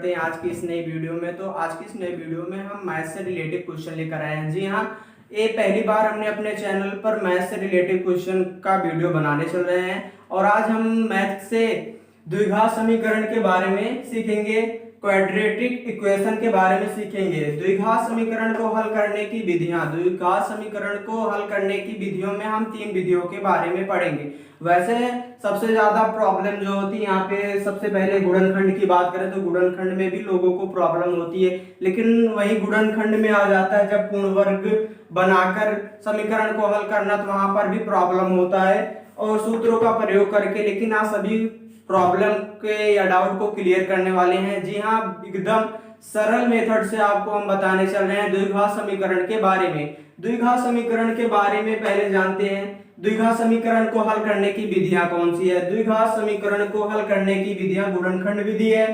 करते हैं आज की इस नई वीडियो में। तो आज की इस नई वीडियो में हम मैथ से रिलेटेड क्वेश्चन लेकर आए हैं। जी हाँ, ये पहली बार हमने अपने चैनल पर मैथ से रिलेटेड क्वेश्चन का वीडियो बनाने चल रहे हैं और आज हम मैथ से द्विघात समीकरण के बारे में सीखेंगे, क्वाड्रेटिक इक्वेशन के बारे में सीखेंगे, द्विघात समीकरण को हल करने की विधियां। द्विघात समीकरण को हल करने की विधियों में हम 3 विधियों के बारे में पढ़ेंगे। वैसे सबसे ज्यादा प्रॉब्लम जो होती है यहाँ पे, सबसे पहले गुणनखंड की बात करें तो गुणनखंड में भी लोगों को प्रॉब्लम होती है, लेकिन वही गुणनखंड में आ जाता है जब पूर्ण वर्ग बनाकर समीकरण को हल करना, तो वहां पर भी प्रॉब्लम होता है और सूत्रों का प्रयोग करके। लेकिन आज सभी प्रॉब्लम के या डाउट को क्लियर करने वाले हैं। जी हाँ, एकदम सरल मेथड से आपको हम बताने चल रहे हैं द्विघात समीकरण के बारे में। द्विघात समीकरण के बारे में पहले जानते हैं द्विघात समीकरण को हल करने की विधियां कौन सी है। द्विघात समीकरण को हल करने की विधियां गुणनखंड विधि है,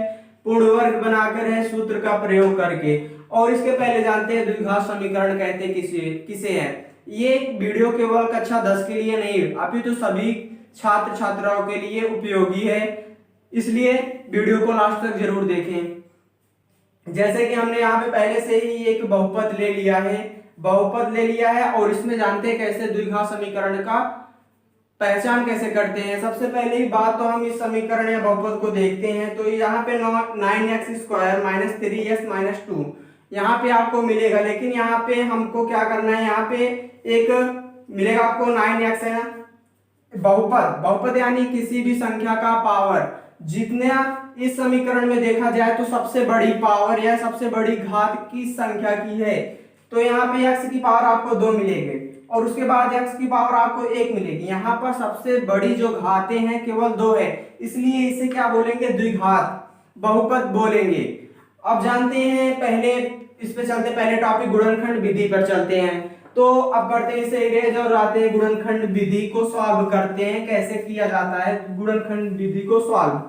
पूर्ण वर्ग बनाकर है, सूत्र का प्रयोग करके। और इसके पहले जानते हैं द्विघात समीकरण कहते किसे है। ये वीडियो केवल कक्षा 10 के लिए नहीं अपितु सभी छात्र छात्राओं के लिए उपयोगी है, इसलिए वीडियो को लास्ट तक जरूर देखें। जैसे कि हमने यहाँ पे पहले से ही एक बहुपद ले लिया है और इसमें जानते हैं कैसे द्विघात समीकरण का पहचान कैसे करते हैं। सबसे पहले ही बात तो हम इस समीकरण या बहुपद को देखते हैं। तो यहाँ पे 9x² - 3x - 2 यहाँ पे आपको मिलेगा, लेकिन यहाँ पे हमको क्या करना है, यहाँ पे एक मिलेगा आपको 9x है ना, बहुपद यानी किसी भी संख्या का पावर। जितना इस समीकरण में देखा जाए तो सबसे बड़ी पावर या सबसे बड़ी घात किस संख्या की है, तो यहाँ पे x की पावर आपको 2 मिलेगी और उसके बाद x की पावर आपको 1 मिलेगी। यहाँ पर सबसे बड़ी जो घातें हैं केवल 2 है, इसलिए इसे क्या बोलेंगे, द्विघात बहुपद बोलेंगे। अब जानते हैं, पहले इस पे चलते, पहले टॉपिक गुणनखंड विधि पर चलते हैं। तो अब करते हैं इसे इरेज और आते हैं गुणनखंड विधि को सॉल्व करते हैं, कैसे किया जाता है गुणनखंड विधि को सॉल्व।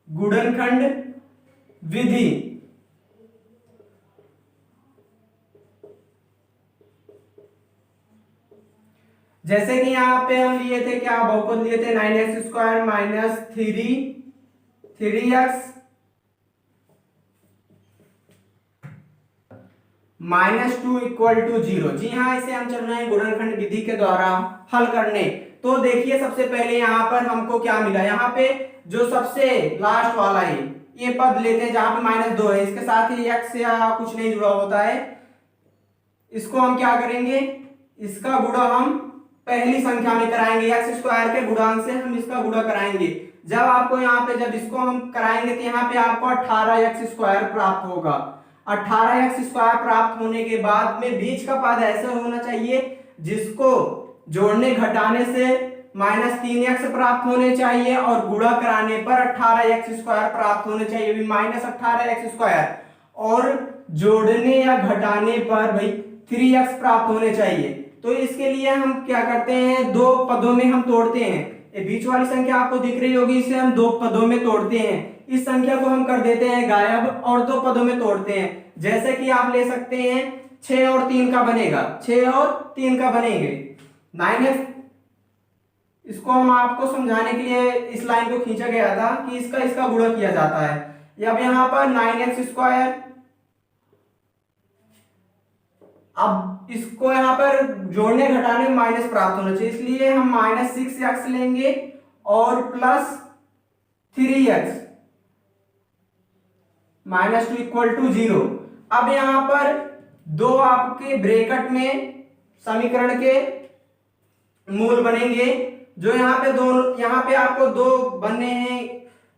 गुणनखंड विधि जैसे कि यहाँ पे हम लिए थे, क्या बहुपद लिए थे, 9x² - 3x -2 = 0। जी हाँ, इसे हम चल रहे हैं गुणनखंड विधि के द्वारा हल करने। तो देखिए सबसे पहले यहाँ पर हमको क्या मिला, यहाँ पे जो सबसे लास्ट वाला है ये पद लेते हैं जहां पे -2 है, इसके साथ ही x या कुछ नहीं जुड़ा होता है, इसको हम क्या करेंगे, इसका गुणा हम पहली संख्या में कराएंगे, x² के गुणांक से हम इसका गुणा कराएंगे। जब आपको यहाँ पे, जब इसको हम कराएंगे तो यहाँ पे आपको 18x² प्राप्त होगा। 18x² प्राप्त होने के बाद में बीच का पद ऐसा होना चाहिए जिसको जोड़ने घटाने से -3x प्राप्त होने चाहिए और गुणा कराने पर 18x² प्राप्त होने चाहिए, -18x², और जोड़ने या घटाने पर भाई 3x प्राप्त होने चाहिए। तो इसके लिए हम क्या करते हैं, 2 पदों में हम तोड़ते हैं। ये बीच वाली संख्या आपको दिख रही होगी, इसे हम 2 पदों में तोड़ते हैं। इस संख्या को हम कर देते हैं गायब और 2 पदों में तोड़ते हैं। जैसे कि आप ले सकते हैं 6 और 3 का बनेगा, 6 और 3 का बनेंगे 9x। इसको हम आपको समझाने के लिए इस लाइन को खींचा गया था कि इसका गुणा किया जाता है। अब यहाँ पर 9x², अब इसको यहाँ पर जोड़ने घटाने में माइनस प्राप्त होना चाहिए, इसलिए हम -6x लेंगे और +3x -2 = 0। अब यहाँ पर 2 आपके ब्रैकेट में समीकरण के मूल बनेंगे, जो यहाँ पे दोनों, यहाँ पे आपको 2 बनने हैं।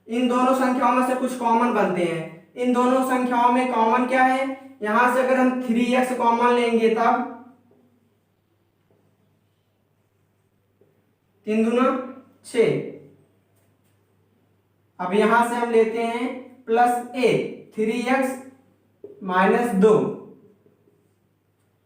इन दोनों संख्याओं में से कुछ कॉमन बनते हैं। इन दोनों संख्याओं में कॉमन क्या है, यहां से अगर हम 3x कॉमन लेंगे तब 3 दूना 6। अब यहां से हम लेते हैं +1 3x - 2।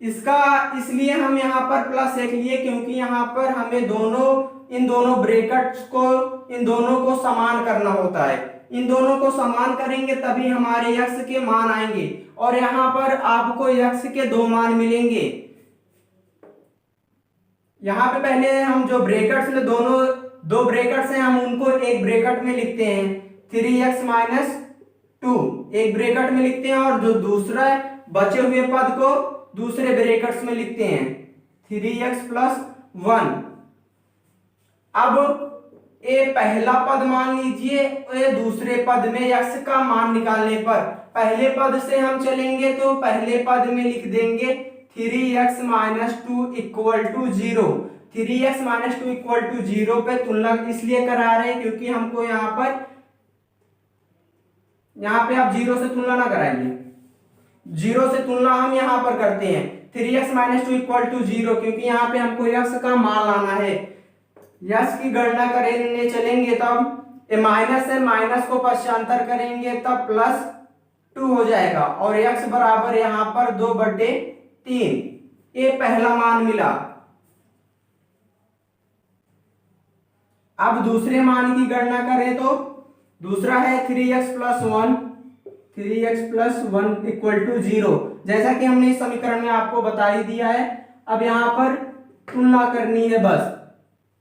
इसका इसलिए हम यहाँ पर +1 लिए क्योंकि यहाँ पर हमें इन दोनों ब्रैकेट्स को, इन दोनों को समान करना होता है। इन दोनों को समान करेंगे तभी हमारे x के मान आएंगे और यहाँ पर आपको x के 2 मान मिलेंगे। यहाँ पे पहले हम जो ब्रैकेट्स में दोनों दो ब्रैकेट्स हैं, हम उनको एक ब्रैकेट में लिखते हैं 3x माइनस 2 एक ब्रैकेट में लिखते हैं, और जो दूसरा बचे हुए पद को दूसरे ब्रैकेट्स में लिखते हैं 3x प्लस 1। अब ये पहला पद मान लीजिए, ये दूसरे पद में x का मान निकालने पर पहले पद से हम चलेंगे तो पहले पद में लिख देंगे 3x minus 2 equal to 0। 3x minus 2 equal to 0 पे तुलना इसलिए करा रहे हैं क्योंकि हमको यहाँ पे आप 0 से तुलना ना कराइए, 0 से तुलना हम यहाँ पर करते हैं 3x माइनस 2 इक्वल टू 0, क्योंकि यहाँ पे हमको x का मान लाना है। यश की गणना करने चलेंगे तब ये माइनस है, माइनस को पश्चांतर करेंगे तब प्लस 2 हो जाएगा, और x बराबर यहाँ पर 2/3। ये पहला मान मिला। अब दूसरे मान की गणना करें तो दूसरा है 3x plus 1, 3x plus 1 equal to 0, जैसा कि हमने इस समीकरण में आपको बता ही दिया है। अब यहाँ पर तुलना करनी है बस,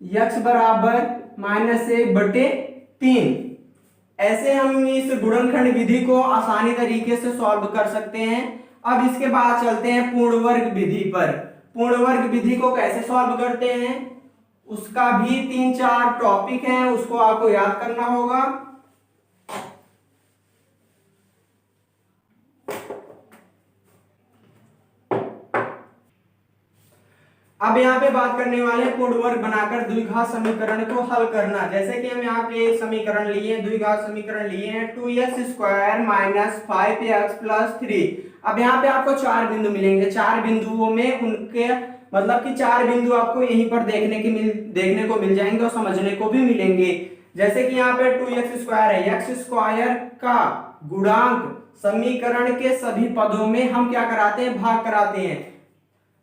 x बराबर -1/3। ऐसे हम इस गुणनखंड विधि को आसानी तरीके से सॉल्व कर सकते हैं। अब इसके बाद चलते हैं पूर्ण वर्ग विधि पर। पूर्ण वर्ग विधि को कैसे सॉल्व करते हैं उसका भी 3-4 टॉपिक हैं, उसको आपको याद करना होगा। अब यहाँ पे बात करने वाले हैं पूर्ण वर्ग बनाकर द्विघात समीकरण को हल करना। जैसे कि हम यहाँ पे एक समीकरण लिए हैं, द्विघात समीकरण लिए हैं 2x² माइनस 5x प्लस 3। अब यहाँ पे आपको 4 बिंदु मिलेंगे, 4 बिंदुओं में उनके मतलब कि 4 बिंदु आपको यहीं पर देखने को मिल जाएंगे और समझने को भी मिलेंगे। जैसे कि यहाँ पे 2x² है, x² का गुणांक समीकरण के सभी पदों में हम क्या कराते हैं, भाग कराते हैं।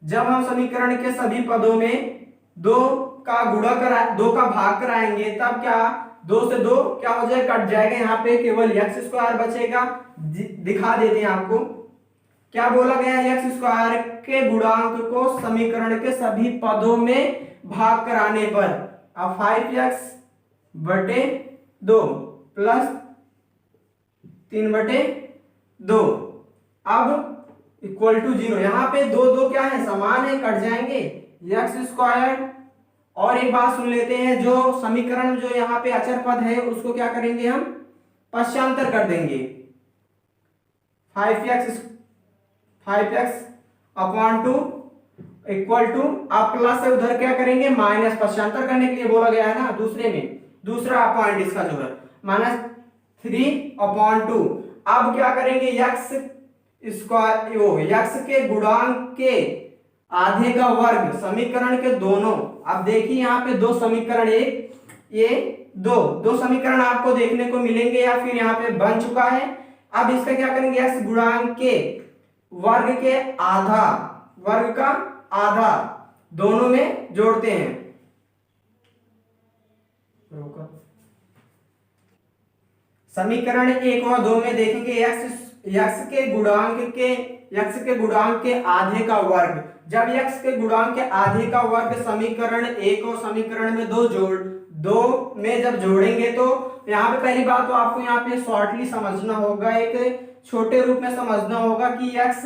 जब हम समीकरण के सभी पदों में 2 का भाग कराएंगे तब क्या 2 से 2 क्या हो जाएगा, कट जाएगा, यहाँ पे केवल x² बचेगा। दिखा देते हैं आपको क्या बोला गया है, x² के गुणांक को समीकरण के सभी पदों में भाग कराने पर अब 5x/2 प्लस 3/2 अब इक्वल टू 0। यहाँ पे 2 क्या है, समान है, कट जाएंगे x²। और एक बात सुन लेते हैं, जो समीकरण जो यहाँ पे अचर पद है उसको क्या करेंगे, हम पश्चांतर कर देंगे 5x/2 इक्वल टू, आप प्लस से उधर क्या करेंगे माइनस, पश्चांतर करने के लिए बोला गया है ना दूसरे में, दूसरा पॉइंट इसका जो है -3/2। अब क्या करेंगे x के गुणांक के आधे का वर्ग समीकरण के दोनों। अब देखिए यहाँ पे 2 समीकरण, ये 2 समीकरण आपको देखने को मिलेंगे या फिर यहाँ पे बन चुका है। अब इसका क्या करेंगे, x गुणांक के वर्ग के आधा, वर्ग का आधा दोनों में जोड़ते हैं। समीकरण 1 और 2 में देखेंगे x के गुणांक के आधे का वर्ग। जब x के गुणांक के आधे का वर्ग समीकरण 1 और समीकरण में 2 में जब जोड़ेंगे तो यहाँ पे पहली बात तो आपको यहाँ पे शॉर्टली समझना होगा, एक छोटे रूप में समझना होगा कि x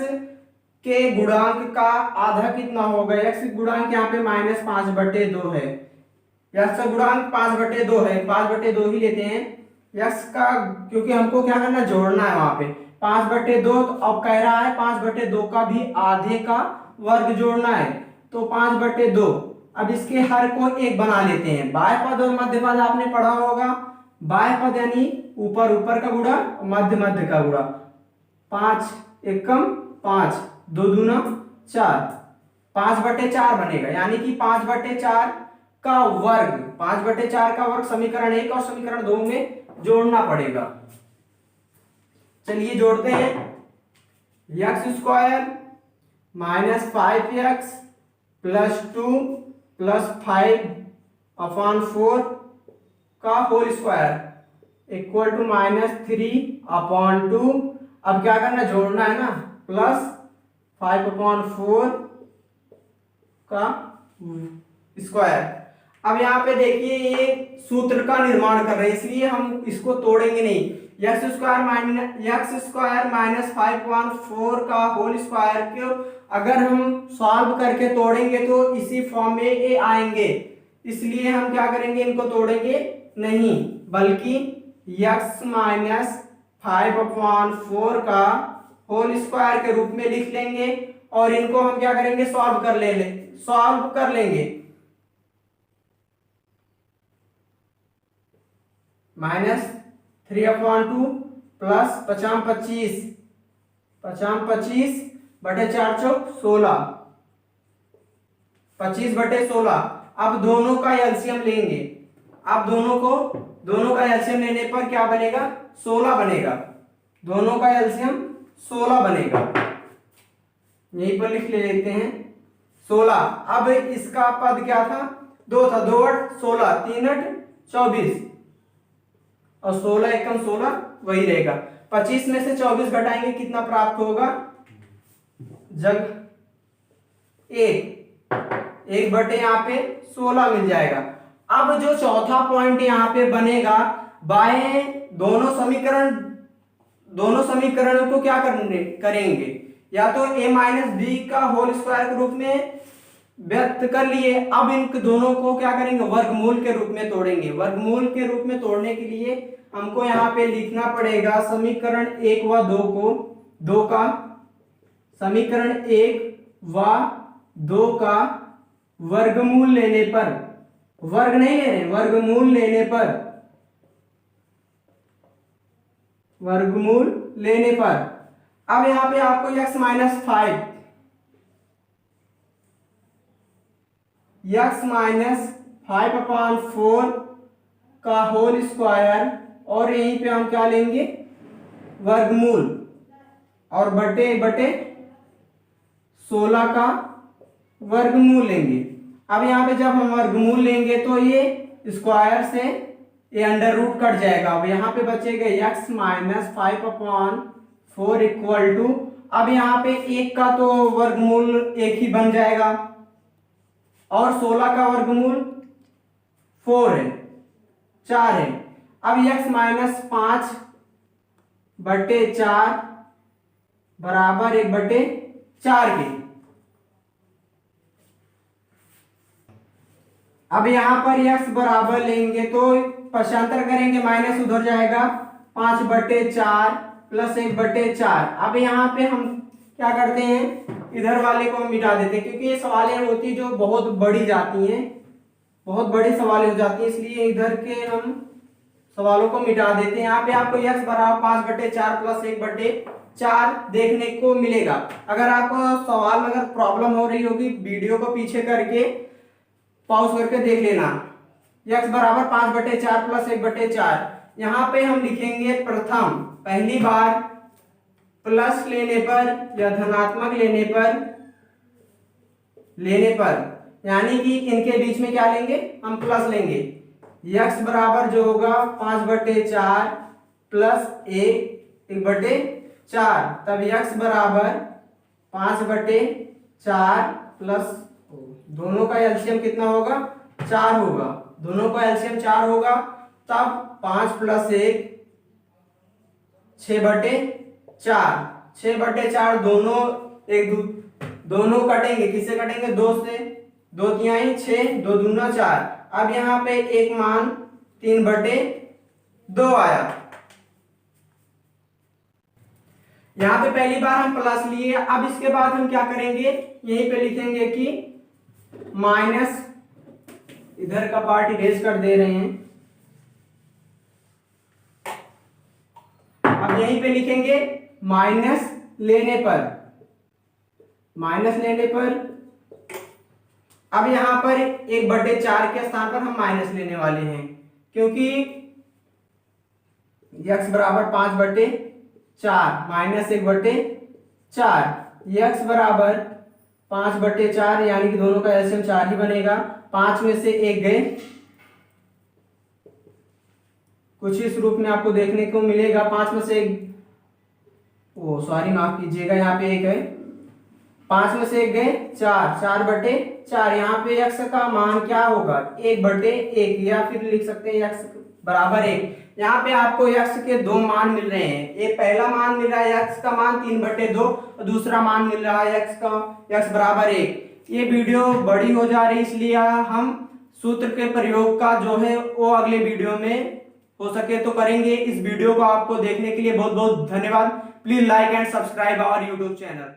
के गुणांक का आधा कितना होगा। x गुणांक यहाँ पे -5/2 है, x का गुणांक 5/2 है, 5/2 ही लेते हैं x का, क्योंकि हमको क्या करना, जोड़ना है वहां पे 5/2। तो अब कह रहा है 5/2 का भी आधे का वर्ग जोड़ना है, तो 5/2। अब इसके हर को 1 बना लेते हैं। बाय पद और मध्य पद आपने पढ़ा होगा, बाय पद यानी ऊपर का गुणा, मध्य का गुणा, 5 एकम 5, 2 दूना 4, 5/4 बनेगा, यानी कि 5/4 का वर्ग, 5/4 का वर्ग समीकरण 1 और समीकरण 2 में जोड़ना पड़ेगा। चलिए जोड़ते हैं, x² minus 5x plus 2 plus 5/4 का होल स्क्वायर इक्वल टू -3/2। अब क्या करना, जोड़ना है ना, प्लस 5/4 का स्क्वायर। अब यहाँ पे देखिए ये सूत्र का निर्माण कर रहे हैं, इसलिए हम इसको तोड़ेंगे नहीं। x² - 5/4 का होल स्क्वायर को अगर हम सॉल्व करके तोड़ेंगे तो इसी फॉर्म में ये आएंगे, इसलिए हम क्या करेंगे, इनको तोड़ेंगे नहीं, बल्कि x - 5/4 का होल स्क्वायर के रूप में लिख लेंगे और इनको हम क्या करेंगे, सॉल्व कर लेंगे। -3/2 प्लस 50/25 बटे 4 चौक 16, 25/16। अब दोनों का एलसीएम लेंगे। अब दोनों का एलसीएम लेने पर क्या बनेगा, 16 बनेगा। दोनों का एलसीएम 16 बनेगा, यहीं पर लिख लेते हैं 16। अब इसका पद क्या था, 2 था, 2 8 16, 3 8 24 और 16 एकम 16 वही रहेगा। 25 में से 24 घटाएंगे कितना प्राप्त होगा, जग 1 बटे यहाँ पे 16 मिल जाएगा। अब जो चौथा पॉइंट यहाँ पे बनेगा, बाएं दोनों समीकरणों को क्या करेंगे, या तो a - b का होल स्क्वायर के रूप में व्यक्त कर लिए। अब इन दोनों को क्या करेंगे, वर्गमूल के रूप में तोड़ेंगे। वर्गमूल के रूप में तोड़ने के लिए हमको यहाँ पे लिखना पड़ेगा समीकरण 1 व 2 को, समीकरण 1 व 2 का वर्गमूल लेने पर, वर्ग नहीं ले रहे, वर्गमूल लेने पर अब यहाँ पे आपको x - 5/4 का होल स्क्वायर और यहीं पे हम क्या लेंगे, वर्गमूल, और बटे 16 का वर्गमूल लेंगे। अब यहाँ पे जब हम वर्गमूल लेंगे तो ये स्क्वायर से ये अंडर रूट कट जाएगा। अब यहाँ पे बचेगा x - 5/4 इक्वल टू, अब यहाँ पे 1 का तो वर्गमूल 1 ही बन जाएगा और 16 का वर्गमूल 4 है, 4 है। अब x - 5/4 बराबर 1/4 के। अब यहां पर x बराबर लेंगे तो पक्षांतर करेंगे, माइनस उधर जाएगा, 5/4 प्लस 1/4। अब यहाँ पे हम क्या करते हैं, इधर वाले को हम मिटा देते हैं, क्योंकि ये सवालें होती जो बहुत बड़ी जाती हैं, बहुत बड़ी सवालें हो जाती हैं, इसलिए इधर के हम सवालों को मिटा देते हैं। यहाँ पे आपको x बराबर 5/4 प्लस 1/4 देखने को मिलेगा। अगर आपको सवाल में अगर प्रॉब्लम हो रही होगी, वीडियो को पीछे करके पॉज करके देख लेना। x बराबर 5/4 प्लस 1/4। यहाँ पे हम लिखेंगे प्रथम, पहली बार प्लस लेने पर या धनात्मक लेने पर यानी कि इनके बीच में क्या लेंगे, हम प्लस लेंगे। x बराबर जो होगा 5/4 प्लस 1/4, तब x बराबर 5/4 प्लस, दोनों का एलसीएम कितना होगा, 4 होगा, दोनों का एलसीएम 4 होगा, तब 5 प्लस 1 6/4, 6/4 दोनों कटेंगे, किससे कटेंगे, 2 से, 2 तिहाई 6, 2 दूना 4। अब यहाँ पे एक मान 3/2 आया। यहाँ पे पहली बार हम प्लस लिए, अब इसके बाद हम क्या करेंगे, यहीं पे लिखेंगे कि माइनस, इधर का पार्ट इरेज कर दे रहे हैं। अब यहीं पे लिखेंगे माइनस लेने पर, अब यहां पर 1/4 के स्थान पर हम माइनस लेने वाले हैं, क्योंकि x बराबर 5/4 माइनस 1/4, x बराबर 5/4 यानी कि दोनों का एलसीएम 4 ही बनेगा। 5 में से 1 गए, कुछ इस रूप में आपको देखने को मिलेगा। 5 में से 1, ओ सॉरी माफ कीजिएगा, यहाँ पे 1 है, 5 में से 1 गए 4, 4/4। यहाँ पे x का मान क्या होगा, 1/1, या फिर लिख सकते हैं x बराबर 1। यहाँ पे आपको x के दो मान मिल रहे हैं, एक पहला मान मिल रहा है x का मान 3/2 और दूसरा मान मिल रहा है x बराबर 1। ये वीडियो बड़ी हो जा रही, इसलिए हम सूत्र के प्रयोग का जो है वो अगले वीडियो में हो सके तो करेंगे। इस वीडियो को आपको देखने के लिए बहुत बहुत धन्यवाद। Please like and subscribe our YouTube channel.